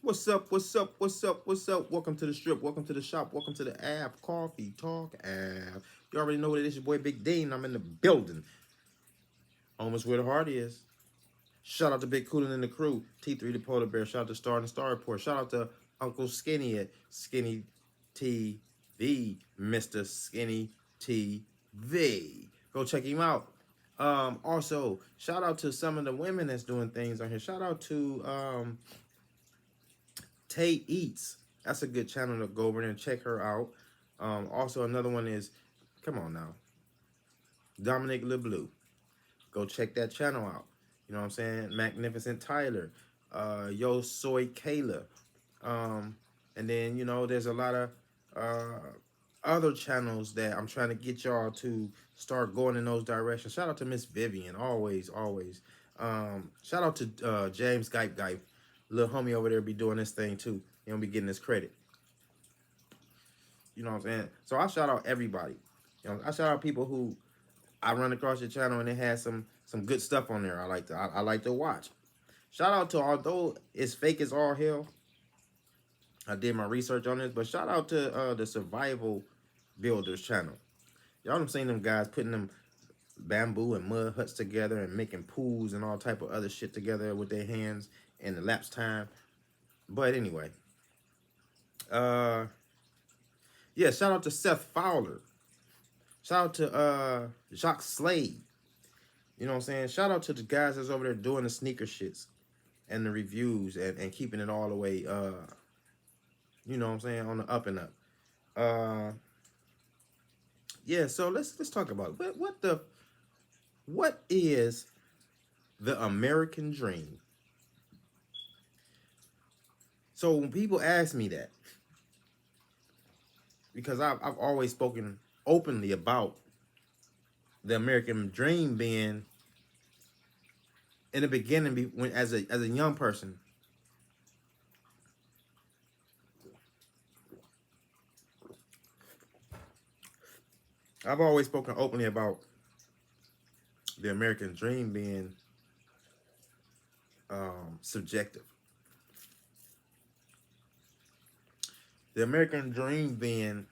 What's up? What's up? What's up? What's up? Welcome to the strip. Welcome to the shop. Welcome to the app. Coffee Talk app. You already know what it is. Your boy Big Dean. I'm in the building. Almost where the heart is. Shout out to Big Koolin and the crew. T3 the PolarBear. Shout out to Star and the Star Report. Shout out to Uncle Skinny at Skinny TV. Mr. Skinny TV. Go check him out. Also, shout out to some of the women that's doing things on here. Shout out to Tay Eats. That's a good channel to go over there and check her out. Also, another one is, come on now, Dominic LeBlue. Go check that channel out. You know what I'm saying? Magnificent Tyler. Yo Soy Kayla. And then, you know, there's a lot of other channels that I'm trying to get y'all to start going in those directions. Shout out to Miss Vivian. Always, always. Shout out to James Gipe. Little homie over there be doing this thing too. He don't be getting his credit. You know what I'm saying? So I shout out everybody. You know, I shout out people who I run across your channel and it has some good stuff on there. I like to watch. Shout out to, although it's fake as all hell, I did my research on this, but shout out to the Survival Builders channel. Y'all done seen them guys putting them bamboo and mud huts together and making pools and all type of other shit together with their hands and the lapse time. But anyway, yeah, shout out to Seth Fowler. Shout out to Jacques Slade. You know what I'm saying? Shout out to the guys that's over there doing the sneaker shits and the reviews and keeping it all the way, you know what I'm saying, on the up and up. Yeah, so let's talk about it. What is the American dream? So when people ask me that, because I've always spoken openly about the American dream being, in the beginning, when as a young person, I've always spoken openly about the American dream being subjective. The American dream being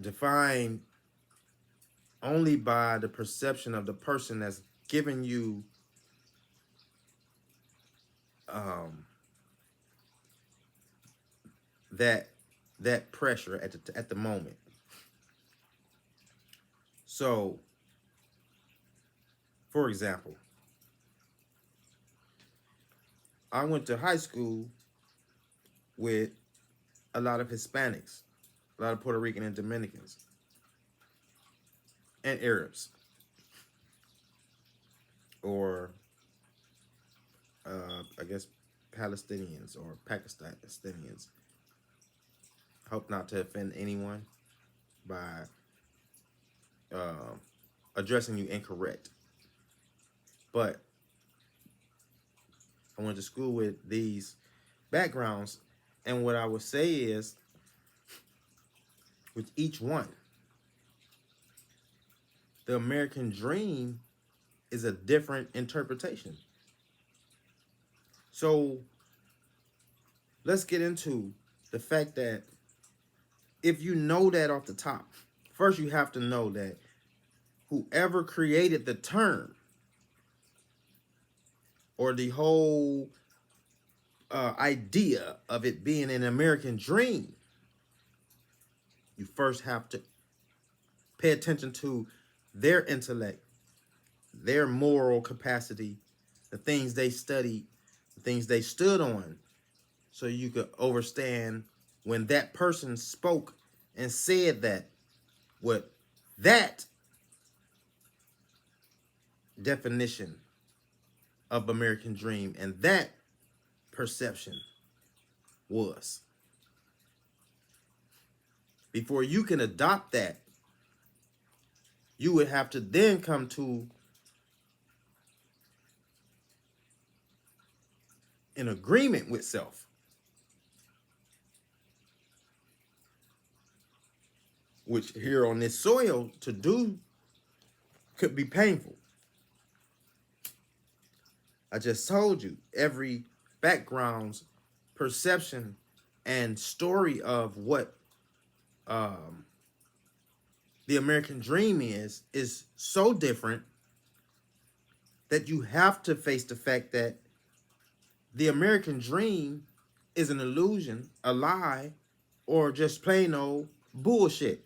defined only by the perception of the person that's giving you that pressure at the moment. So, for example, I went to high school with a lot of Hispanics, a lot of Puerto Rican and Dominicans, and Arabs, or I guess Palestinians or Pakistanians. Hope not to offend anyone by addressing you incorrect. But I went to school with these backgrounds, and what I would say is, with each one, the American dream is a different interpretation. So let's get into the fact that if you know that off the top, first you have to know that whoever created the term or the whole idea of it being an American dream, you first have to pay attention to their intellect, their moral capacity, the things they studied, the things they stood on, so you could understand when that person spoke and said that, what that definition of American dream and that perception was. Before you can adopt that, you would have to then come to an agreement with self, which here on this soil to do could be painful. I just told you every background's perception and story of what the American dream is so different that you have to face the fact that the American dream is an illusion, a lie, or just plain old bullshit.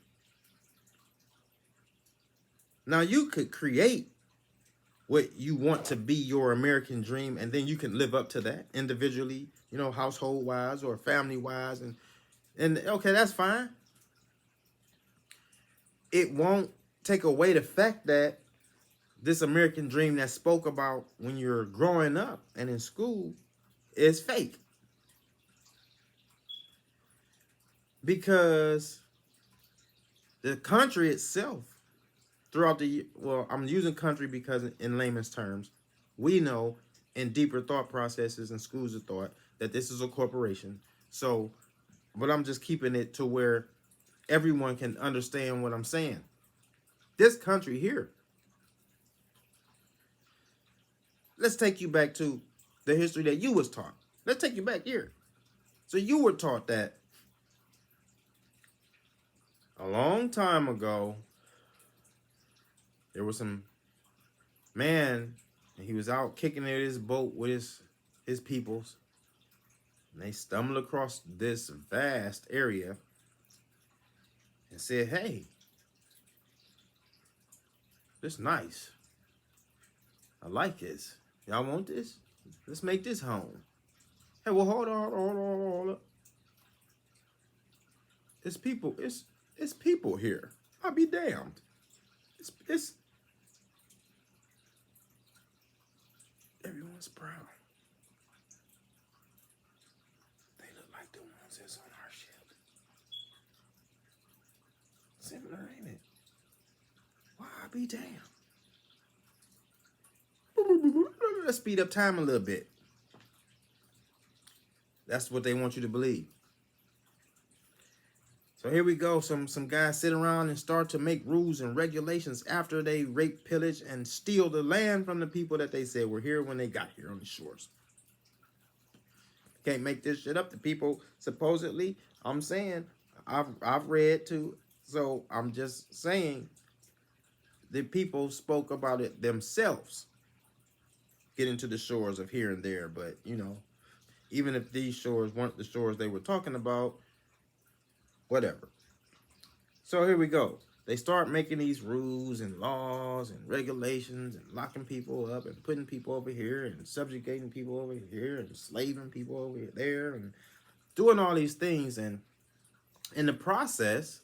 Now, you could create what you want to be your American dream, and then you can live up to that individually, you know, household wise or family wise, and okay, that's fine. It won't take away the fact that this American dream that spoke about when you're growing up and in school is fake. Because the country itself, throughout the, well, I'm using country because in layman's terms, we know in deeper thought processes and schools of thought that this is a corporation. So, but I'm just keeping it to where everyone can understand what I'm saying. This country here, let's take you back to the history that you was taught. Let's take you back here. So you were taught that a long time ago, there was some man, and he was out kicking at his boat with his peoples, and they stumbled across this vast area and said, hey, this nice. I like this. Y'all want this? Let's make this home. Hey, well, hold on. It's people here. I'll be damned. It's everyone's brown. They look like the ones that's on our ship. Similar, ain't it? Why, I'll be damned. Let's speed up time a little bit. That's what they want you to believe. So here we go. Some guys sit around and start to make rules and regulations after they rape, pillage, and steal the land from the people that they said were here when they got here on the shores. Can't make this shit up. The people supposedly, I'm saying, I've read too. So I'm just saying the people spoke about it themselves, getting to the shores of here and there. But, you know, even if these shores weren't the shores they were talking about, whatever. So here we go. They start making these rules and laws and regulations and locking people up and putting people over here and subjugating people over here and slaving people over there and doing all these things. And in the process,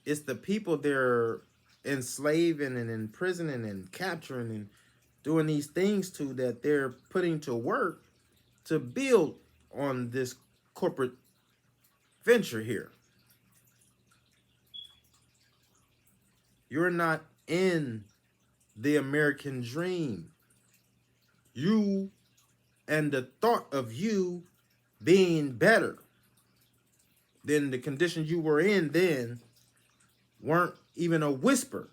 it's the people they're enslaving and imprisoning and capturing and doing these things to that they're putting to work to build on this corporate venture here. You're not in the American dream. You and the thought of you being better than the conditions you were in then weren't even a whisper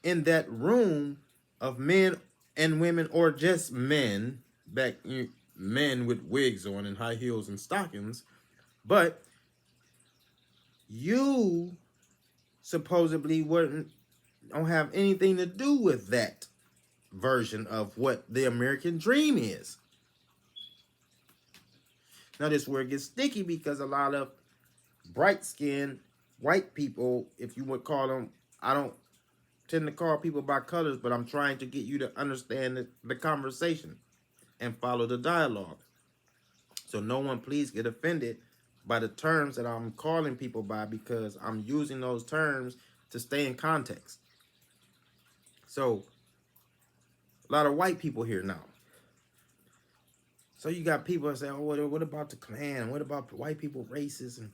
in that room of men and women, or just men, men with wigs on and high heels and stockings. But you supposedly don't have anything to do with that version of what the American dream is. Now this is where it gets sticky, because a lot of bright-skinned white people, if you would call them, I don't tend to call people by colors, but I'm trying to get you to understand the conversation and follow the dialogue. So no one please get offended by the terms that I'm calling people by, because I'm using those terms to stay in context. So a lot of white people here now. So you got people that say, oh, what about the Klan? What about white people racist? And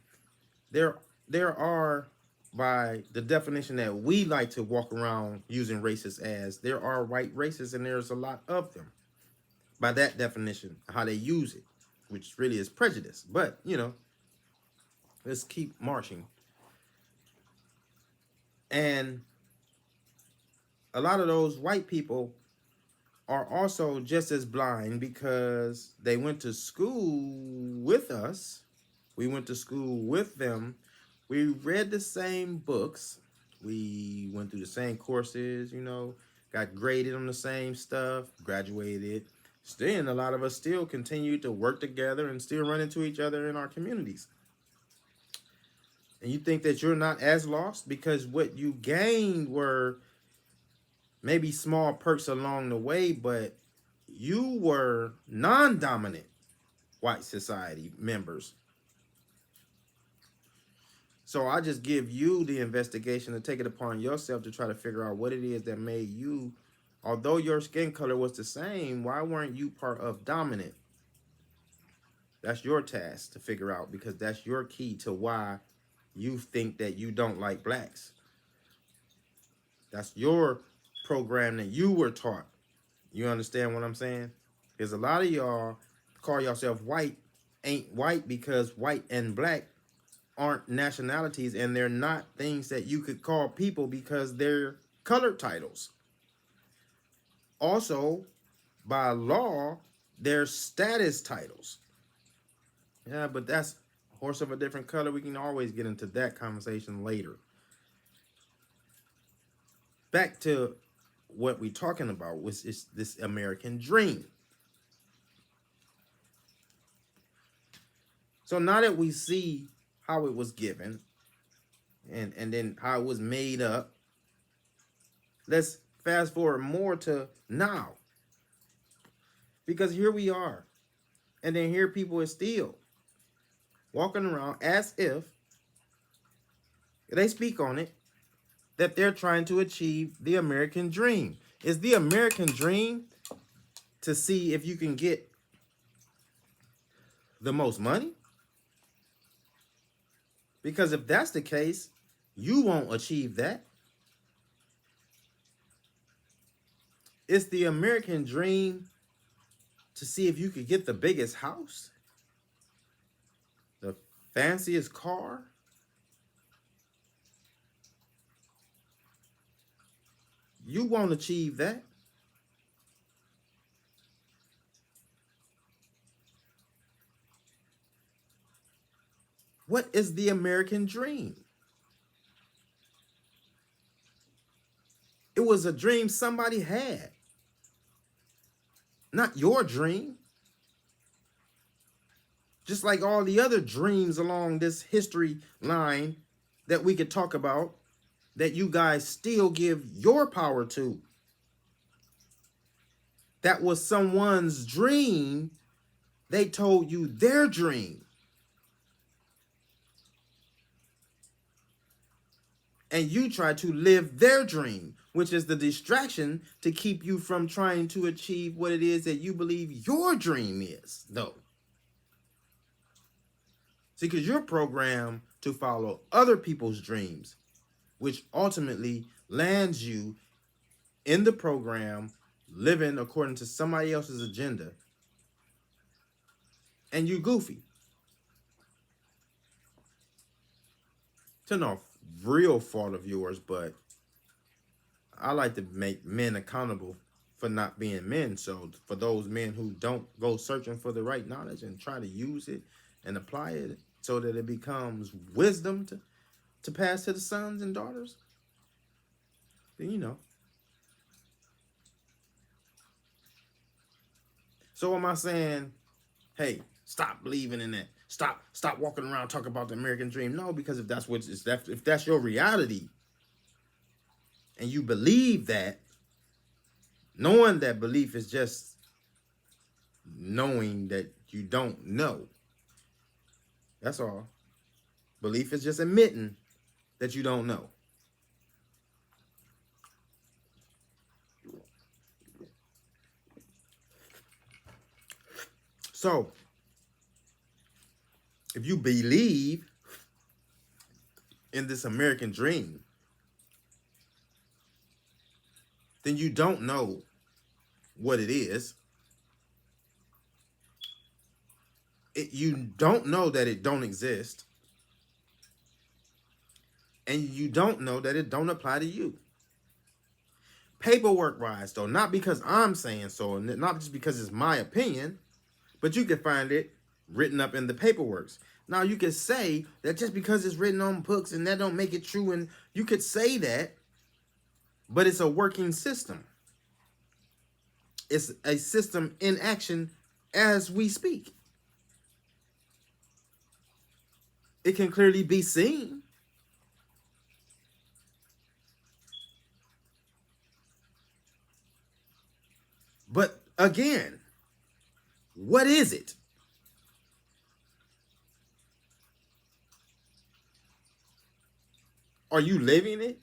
there are, by the definition that we like to walk around using racist as, there are white racists, and there's a lot of them. By that definition, how they use it, which really is prejudice. But, you know, let's keep marching. And a lot of those white people are also just as blind because they went to school with us. We went to school with them. We read the same books. We went through the same courses, you know, got graded on the same stuff, graduated. Still, a lot of us still continue to work together and still run into each other in our communities. And you think that you're not as lost because what you gained were maybe small perks along the way, but you were non-dominant white society members. So I just give you the investigation to take it upon yourself to try to figure out what it is that made you, although your skin color was the same, why weren't you part of dominant? That's your task to figure out, because that's your key to why you think that you don't like blacks. That's your program that you were taught. You understand what I'm saying? Because a lot of y'all call yourself white, ain't white because white and black aren't nationalities, and they're not things that you could call people because they're color titles. Also, by law, they're status titles. Yeah, but that's a horse of a different color. We can always get into that conversation later. Back to what we're talking about, which is this American dream. So now that we see how it was given and then how it was made up, let's fast forward more to now. Because here we are. And then here people are still walking around as if they speak on it, that they're trying to achieve the American dream. Is the American dream to see if you can get the most money? Because if that's the case, you won't achieve that. It's the American dream to see if you could get the biggest house, the fanciest car. You won't achieve that. What is the American dream? It was a dream somebody had, not your dream. Just like all the other dreams along this history line that we could talk about, that you guys still give your power to. That was someone's dream. They told you their dream. And you try to live their dream, which is the distraction to keep you from trying to achieve what it is that you believe your dream is, though. See, because you're programmed to follow other people's dreams, which ultimately lands you in the program living according to somebody else's agenda. And you goofy. To no real fault of yours, but I like to make men accountable for not being men. So for those men who don't go searching for the right knowledge and try to use it and apply it so that it becomes wisdom to pass to the sons and daughters, then you know. So am I saying, hey, stop believing in that? Stop walking around talking about the American dream? No, because if that's what if that's your reality, and you believe that, knowing that belief is just knowing that you don't know. That's all. Belief is just admitting that you don't know. So, if you believe in this American dream, then you don't know what it is. You don't know that it don't exist. And you don't know that it don't apply to you. Paperwork wise, though, not because I'm saying so, and not just because it's my opinion, but you can find it written up in the paperwork. Now, you could say that just because it's written on books and that don't make it true, and you could say that, but it's a working system. It's a system in action as we speak. It can clearly be seen. But again, what is it? Are you living it?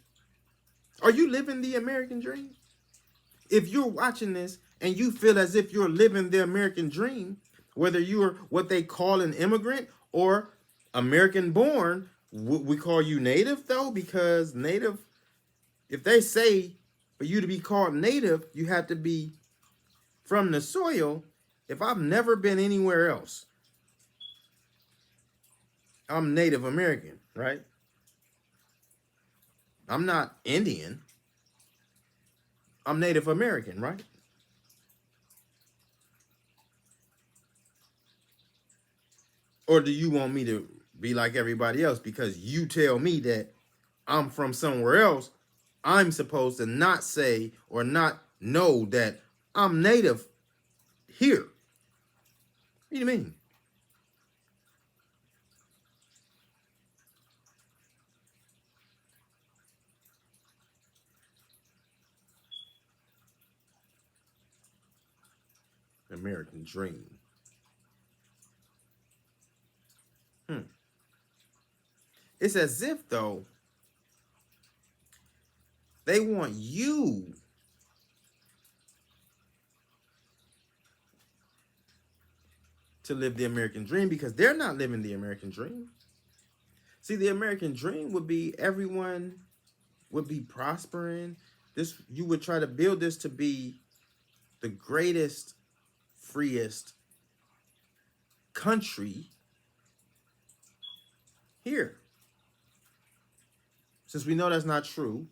Are you living the American dream? If you're watching this and you feel as if you're living the American dream, whether you're what they call an immigrant or American born, we call you native though, because native, if they say for you to be called native, you have to be from the soil. If I've never been anywhere else, I'm Native American, right? I'm not Indian. I'm Native American, right? Or do you want me to be like everybody else because you tell me that I'm from somewhere else? I'm supposed to not say or not know that I'm native here. What do you mean? American dream. It's as if, though, they want you to live the American dream because they're not living the American dream. See, the American dream would be everyone would be prospering. This, you would try to build this to be the greatest, freest country here. Since we know that's not true,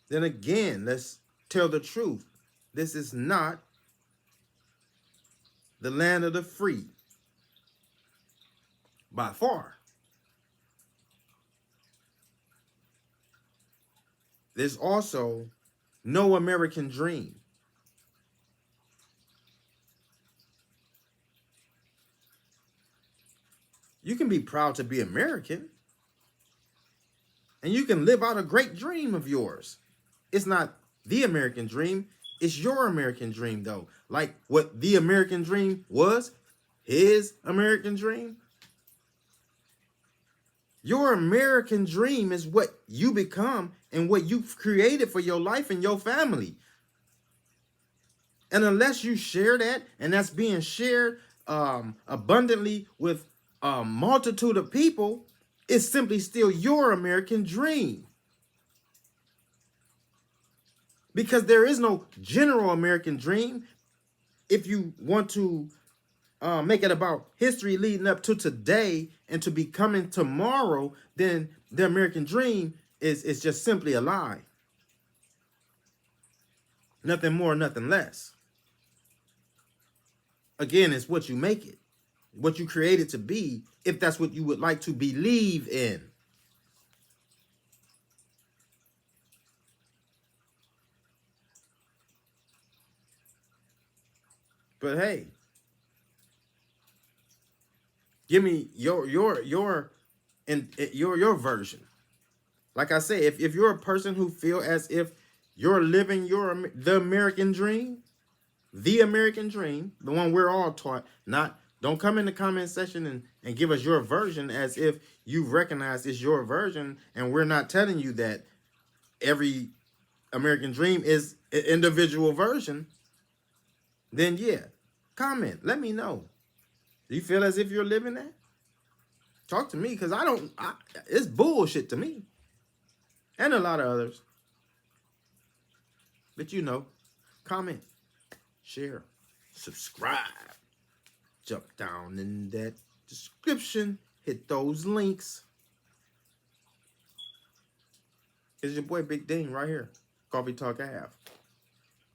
then again, let's tell the truth. This is not the land of the free by far. There's also no American dream. You can be proud to be American, and you can live out a great dream of yours. It's not the American dream. It's your American dream, though. Like what the American dream was, his American dream. Your American dream is what you become and what you've created for your life and your family. And unless you share that, and that's being shared abundantly with a multitude of people, it's simply still your American dream. Because there is no general American dream. If you want to make it about history leading up to today and to becoming tomorrow, then the American dream is just simply a lie. Nothing more, nothing less. Again, it's what you make it, what you create it to be, if that's what you would like to believe in. But hey, give me your version. Like I say, if you're a person who feel as if you're living the American dream, the American dream, the one we're all taught, don't come in the comment section and give us your version as if you recognize it's your version, and we're not telling you that every American dream is an individual version. Then yeah, comment, let me know. Do you feel as if you're living that? Talk to me, because it's bullshit to me. And a lot of others. But comment, share, subscribe. Jump down in that description. Hit those links. It's your boy Big Ding right here. Coffee Talk Ave.